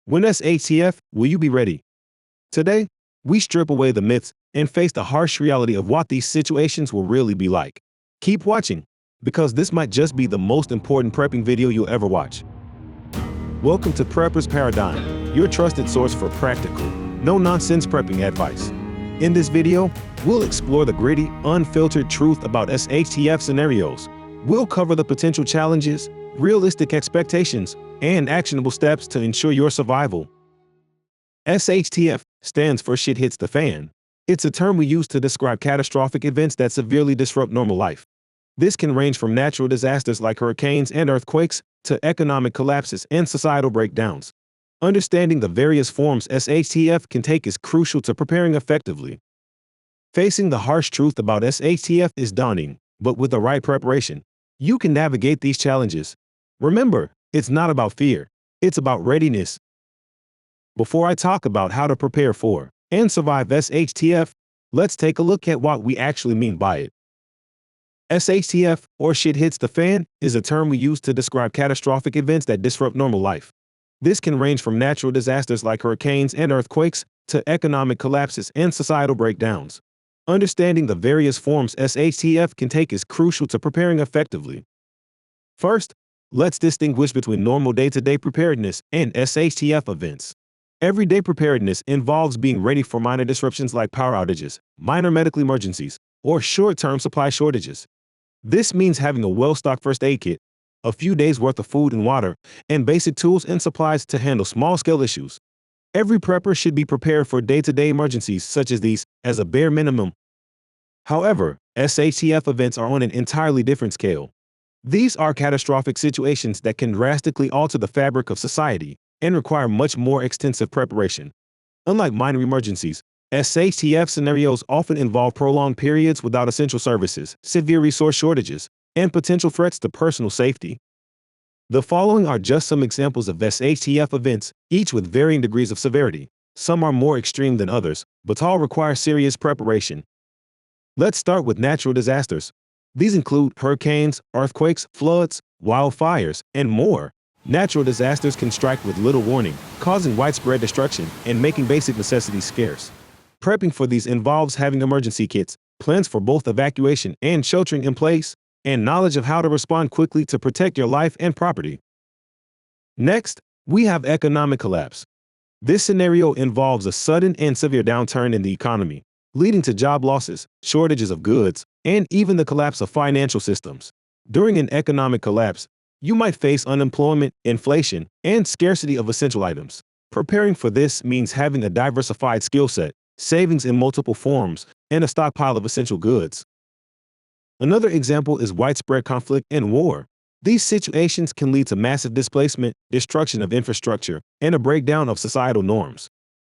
When SHTF, will you be ready? Today, we strip away the myths and face the harsh reality of what these situations will really be like. Keep watching, because this might just be the most important prepping video you'll ever watch. Welcome to Prepper's Paradigm, your trusted source for practical, no-nonsense prepping advice. In this video, we'll explore the gritty, unfiltered truth about SHTF scenarios. We'll cover the potential challenges, realistic expectations, and actionable steps to ensure your survival. SHTF stands for shit hits the fan. It's a term we use to describe catastrophic events that severely disrupt normal life. This can range from natural disasters like hurricanes and earthquakes to economic collapses and societal breakdowns. Understanding the various forms SHTF can take is crucial to preparing effectively. Facing the harsh truth about SHTF is daunting, but with the right preparation, you can navigate these challenges. Remember, it's not about fear, it's about readiness. Before I talk about how to prepare for and survive SHTF, let's take a look at what we actually mean by it. SHTF, or shit hits the fan, is a term we use to describe catastrophic events that disrupt normal life. This can range from natural disasters like hurricanes and earthquakes to economic collapses and societal breakdowns. Understanding the various forms SHTF can take is crucial to preparing effectively. First, let's distinguish between normal day-to-day preparedness and SHTF events. Everyday preparedness involves being ready for minor disruptions like power outages, minor medical emergencies, or short-term supply shortages. This means having a well-stocked first aid kit, a few days' worth of food and water, and basic tools and supplies to handle small-scale issues. Every prepper should be prepared for day-to-day emergencies such as these as a bare minimum. However, SHTF events are on an entirely different scale. These are catastrophic situations that can drastically alter the fabric of society and require much more extensive preparation. Unlike minor emergencies, SHTF scenarios often involve prolonged periods without essential services, severe resource shortages, and potential threats to personal safety. The following are just some examples of SHTF events, each with varying degrees of severity. Some are more extreme than others, but all require serious preparation. Let's start with natural disasters. These include hurricanes, earthquakes, floods, wildfires, and more. Natural disasters can strike with little warning, causing widespread destruction and making basic necessities scarce. Prepping for these involves having emergency kits, plans for both evacuation and sheltering in place, and knowledge of how to respond quickly to protect your life and property. Next, we have economic collapse. This scenario involves a sudden and severe downturn in the economy, leading to job losses, shortages of goods, and even the collapse of financial systems. During an economic collapse, you might face unemployment, inflation, and scarcity of essential items. Preparing for this means having a diversified skill set, savings in multiple forms, and a stockpile of essential goods. Another example is widespread conflict and war. These situations can lead to massive displacement, destruction of infrastructure, and a breakdown of societal norms.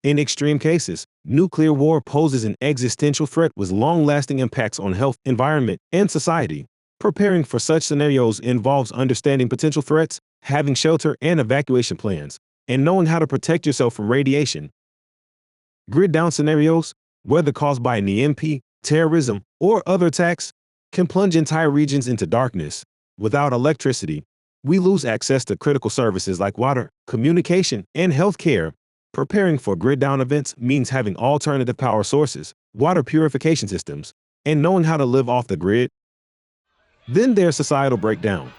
In extreme cases, nuclear war poses an existential threat with long-lasting impacts on health, environment, and society. Preparing for such scenarios involves understanding potential threats, having shelter and evacuation plans, and knowing how to protect yourself from radiation. Grid-down scenarios, whether caused by an EMP, terrorism, or other attacks, can plunge entire regions into darkness. Without electricity, we lose access to critical services like water, communication, and healthcare. Preparing for grid-down events means having alternative power sources, water purification systems, and knowing how to live off the grid. Then there's societal breakdown.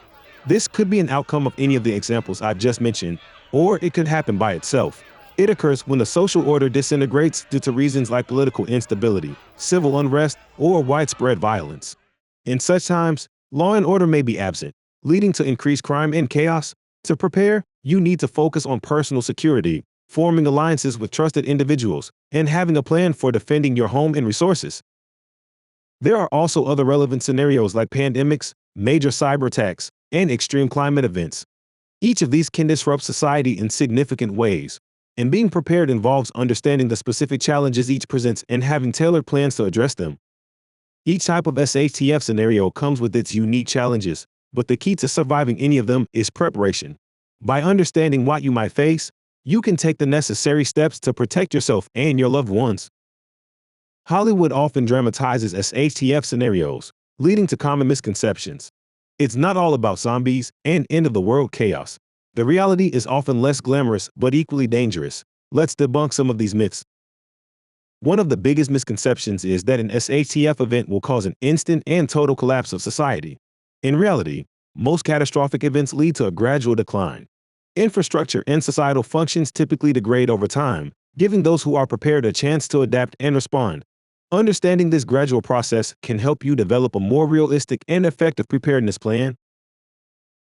This could be an outcome of any of the examples I've just mentioned, or it could happen by itself. It occurs when the social order disintegrates due to reasons like political instability, civil unrest, or widespread violence. In such times, law and order may be absent, leading to increased crime and chaos. To prepare, you need to focus on personal security, forming alliances with trusted individuals, and having a plan for defending your home and resources. There are also other relevant scenarios like pandemics, major cyber attacks, and extreme climate events. Each of these can disrupt society in significant ways, and being prepared involves understanding the specific challenges each presents and having tailored plans to address them. Each type of SHTF scenario comes with its unique challenges, but the key to surviving any of them is preparation. By understanding what you might face, you can take the necessary steps to protect yourself and your loved ones. Hollywood often dramatizes SHTF scenarios, leading to common misconceptions. It's not all about zombies and end-of-the-world chaos. The reality is often less glamorous but equally dangerous. Let's debunk some of these myths. One of the biggest misconceptions is that an SHTF event will cause an instant and total collapse of society. In reality, most catastrophic events lead to a gradual decline. Infrastructure and societal functions typically degrade over time, giving those who are prepared a chance to adapt and respond. Understanding this gradual process can help you develop a more realistic and effective preparedness plan.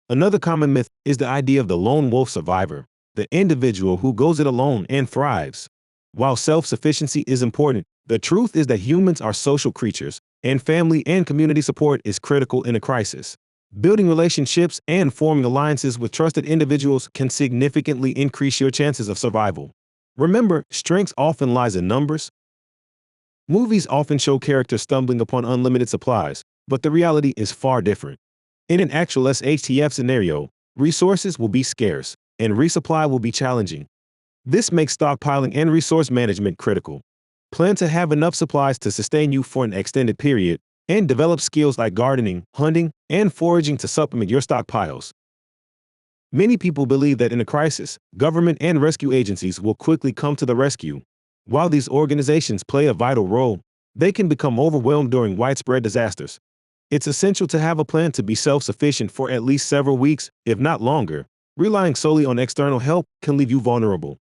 Another common myth is the idea of the lone wolf survivor, the individual who goes it alone and thrives. While self-sufficiency is important, the truth is that humans are social creatures, and family and community support is critical in a crisis. Building relationships and forming alliances with trusted individuals can significantly increase your chances of survival. Remember, strength often lies in numbers. Movies often show characters stumbling upon unlimited supplies, but the reality is far different. In an actual SHTF scenario, resources will be scarce, and resupply will be challenging. This makes stockpiling and resource management critical. Plan to have enough supplies to sustain you for an extended period, and develop skills like gardening, hunting, and foraging to supplement your stockpiles. Many people believe that in a crisis, government and rescue agencies will quickly come to the rescue. While these organizations play a vital role, they can become overwhelmed during widespread disasters. It's essential to have a plan to be self-sufficient for at least several weeks, if not longer. Relying solely on external help can leave you vulnerable.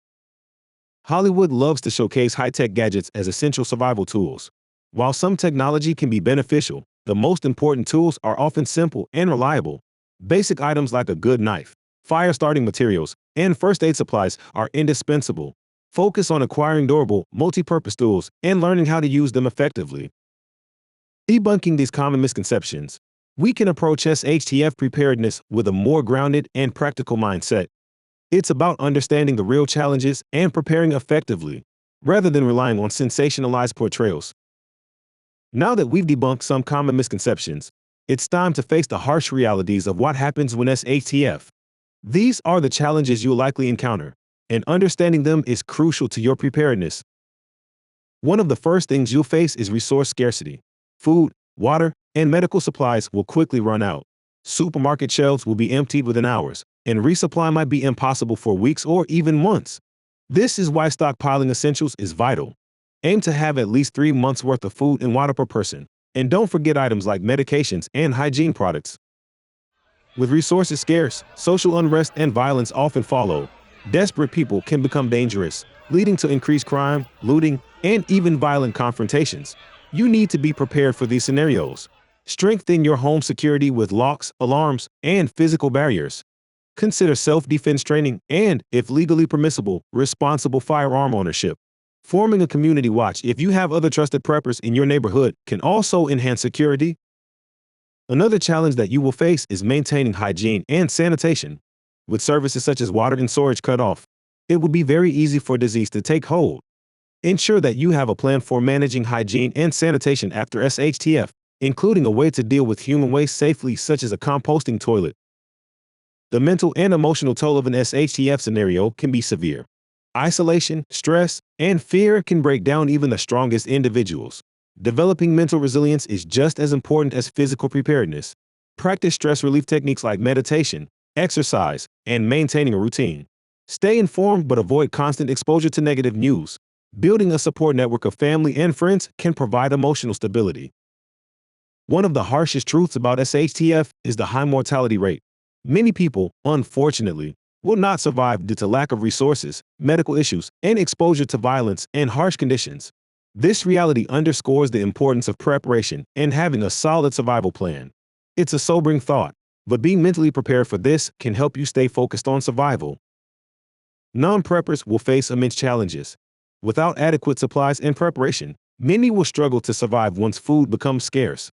Hollywood loves to showcase high-tech gadgets as essential survival tools. While some technology can be beneficial, the most important tools are often simple and reliable. Basic items like a good knife, fire-starting materials, and first aid supplies are indispensable. Focus on acquiring durable, multi-purpose tools and learning how to use them effectively. Debunking these common misconceptions, we can approach SHTF preparedness with a more grounded and practical mindset. It's about understanding the real challenges and preparing effectively, rather than relying on sensationalized portrayals. Now that we've debunked some common misconceptions, it's time to face the harsh realities of what happens when SHTF. These are the challenges you'll likely encounter, and understanding them is crucial to your preparedness. One of the first things you'll face is resource scarcity. Food, water, and medical supplies will quickly run out. Supermarket shelves will be emptied within hours, and resupply might be impossible for weeks or even months. This is why stockpiling essentials is vital. Aim to have at least 3 months' worth of food and water per person, and don't forget items like medications and hygiene products. With resources scarce, social unrest and violence often follow. Desperate people can become dangerous, leading to increased crime, looting, and even violent confrontations. You need to be prepared for these scenarios. Strengthen your home security with locks, alarms, and physical barriers. Consider self-defense training and, if legally permissible, responsible firearm ownership. Forming a community watch if you have other trusted preppers in your neighborhood can also enhance security. Another challenge that you will face is maintaining hygiene and sanitation. With services such as water and storage cut off, it will be very easy for disease to take hold. Ensure that you have a plan for managing hygiene and sanitation after SHTF, including a way to deal with human waste safely, such as a composting toilet. The mental and emotional toll of an SHTF scenario can be severe. Isolation, stress, and fear can break down even the strongest individuals. Developing mental resilience is just as important as physical preparedness. Practice stress relief techniques like meditation, exercise, and maintaining a routine. Stay informed but avoid constant exposure to negative news. Building a support network of family and friends can provide emotional stability. One of the harshest truths about SHTF is the high mortality rate. Many people, unfortunately, will not survive due to lack of resources, medical issues, and exposure to violence and harsh conditions. This reality underscores the importance of preparation and having a solid survival plan. It's a sobering thought, but being mentally prepared for this can help you stay focused on survival. Non-preppers will face immense challenges. Without adequate supplies and preparation, many will struggle to survive once food becomes scarce.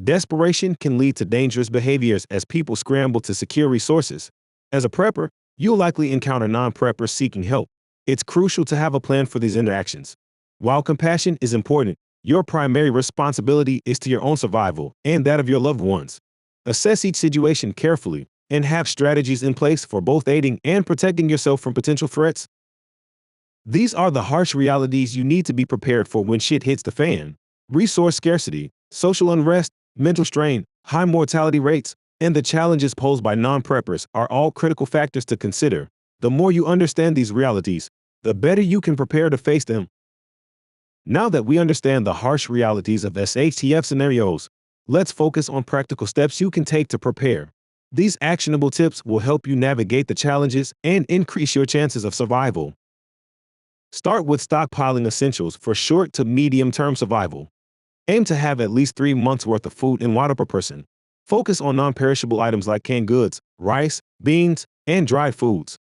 Desperation can lead to dangerous behaviors as people scramble to secure resources. As a prepper, you'll likely encounter non-preppers seeking help. It's crucial to have a plan for these interactions. While compassion is important, your primary responsibility is to your own survival and that of your loved ones. Assess each situation carefully and have strategies in place for both aiding and protecting yourself from potential threats. These are the harsh realities you need to be prepared for when shit hits the fan. Resource scarcity, social unrest, mental strain, high mortality rates, and the challenges posed by non-preppers are all critical factors to consider. The more you understand these realities, the better you can prepare to face them. Now that we understand the harsh realities of SHTF scenarios, let's focus on practical steps you can take to prepare. These actionable tips will help you navigate the challenges and increase your chances of survival. Start with stockpiling essentials for short to medium-term survival. Aim to have at least 3 months' worth of food and water per person. Focus on non-perishable items like canned goods, rice, beans, and dried foods.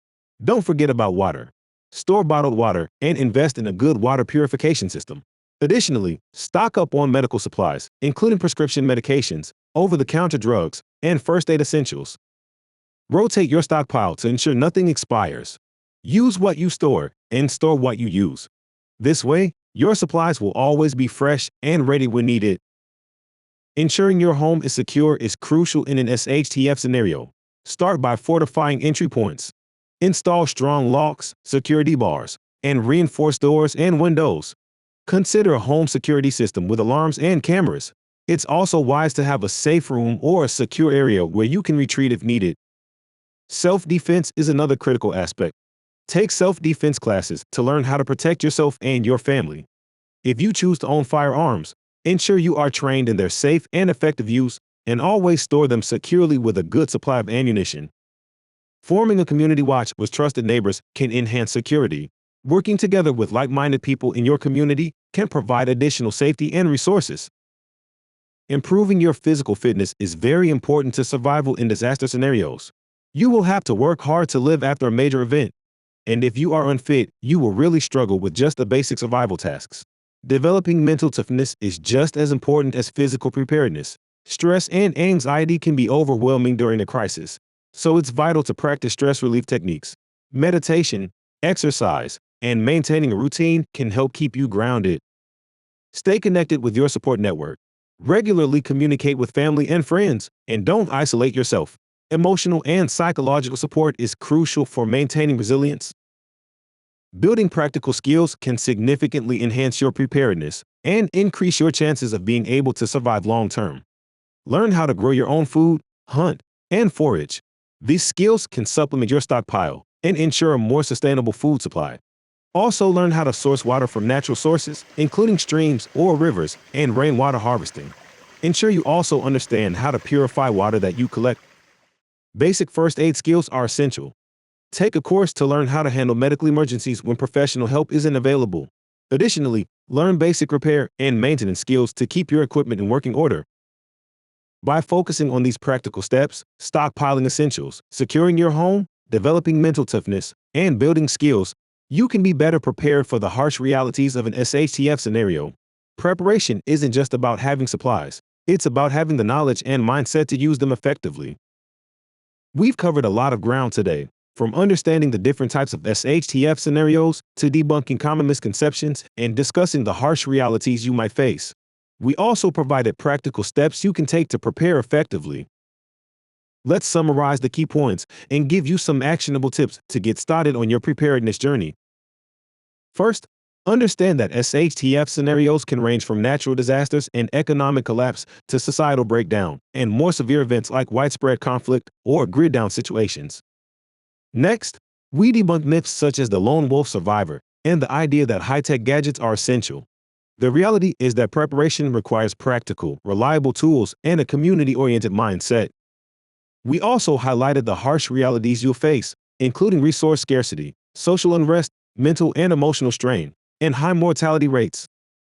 Don't forget about water. Store bottled water and invest in a good water purification system. Additionally, stock up on medical supplies, including prescription medications, over-the-counter drugs, and first aid essentials. Rotate your stockpile to ensure nothing expires. Use what you store and store what you use. This way, your supplies will always be fresh and ready when needed. Ensuring your home is secure is crucial in an SHTF scenario. Start by fortifying entry points. Install strong locks, security bars, and reinforced doors and windows. Consider a home security system with alarms and cameras. It's also wise to have a safe room or a secure area where you can retreat if needed. Self-defense is another critical aspect. Take self-defense classes to learn how to protect yourself and your family. If you choose to own firearms, ensure you are trained in their safe and effective use, and always store them securely with a good supply of ammunition. Forming a community watch with trusted neighbors can enhance security. Working together with like-minded people in your community can provide additional safety and resources. Improving your physical fitness is very important to survival in disaster scenarios. You will have to work hard to live after a major event. And if you are unfit, you will really struggle with just the basic survival tasks. Developing mental toughness is just as important as physical preparedness. Stress and anxiety can be overwhelming during a crisis, so it's vital to practice stress relief techniques. Meditation, exercise, and maintaining a routine can help keep you grounded. Stay connected with your support network. Regularly communicate with family and friends, and don't isolate yourself. Emotional and psychological support is crucial for maintaining resilience. Building practical skills can significantly enhance your preparedness and increase your chances of being able to survive long-term. Learn how to grow your own food, hunt, and forage. These skills can supplement your stockpile and ensure a more sustainable food supply. Also learn how to source water from natural sources, including streams or rivers, and rainwater harvesting. Ensure you also understand how to purify water that you collect. Basic first aid skills are essential. Take a course to learn how to handle medical emergencies when professional help isn't available. Additionally, learn basic repair and maintenance skills to keep your equipment in working order. By focusing on these practical steps, stockpiling essentials, securing your home, developing mental toughness, and building skills, you can be better prepared for the harsh realities of an SHTF scenario. Preparation isn't just about having supplies. It's about having the knowledge and mindset to use them effectively. We've covered a lot of ground today, from understanding the different types of SHTF scenarios to debunking common misconceptions and discussing the harsh realities you might face. We also provided practical steps you can take to prepare effectively. Let's summarize the key points and give you some actionable tips to get started on your preparedness journey. First, understand that SHTF scenarios can range from natural disasters and economic collapse to societal breakdown and more severe events like widespread conflict or grid-down situations. Next, we debunk myths such as the lone wolf survivor and the idea that high-tech gadgets are essential. The reality is that preparation requires practical, reliable tools and a community-oriented mindset. We also highlighted the harsh realities you'll face, including resource scarcity, social unrest, mental and emotional strain, and high mortality rates.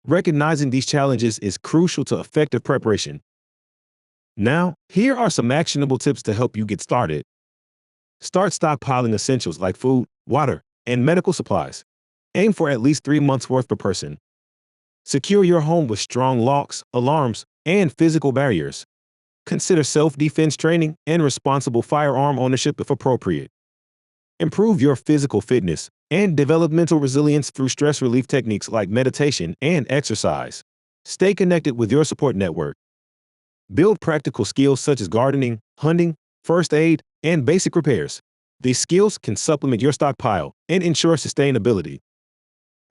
Recognizing these challenges is crucial to effective preparation. Now, here are some actionable tips to help you get started. Start stockpiling essentials like food, water, and medical supplies. Aim for at least 3 months' worth per person. Secure your home with strong locks, alarms, and physical barriers. Consider self-defense training and responsible firearm ownership if appropriate. Improve your physical fitness and develop mental resilience through stress relief techniques like meditation and exercise. Stay connected with your support network. Build practical skills such as gardening, hunting, first aid, and basic repairs. These skills can supplement your stockpile and ensure sustainability.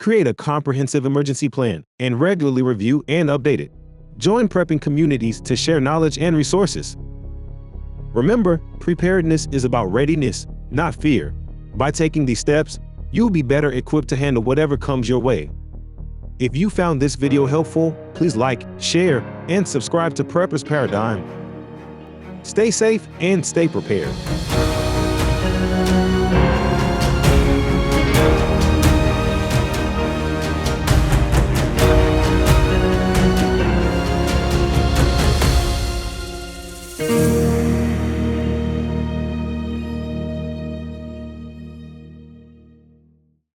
Create a comprehensive emergency plan and regularly review and update it. Join prepping communities to share knowledge and resources. Remember, preparedness is about readiness, not fear. By taking these steps, you'll be better equipped to handle whatever comes your way. If you found this video helpful, please like, share, and subscribe to Prepper's Paradigm. Stay safe and stay prepared.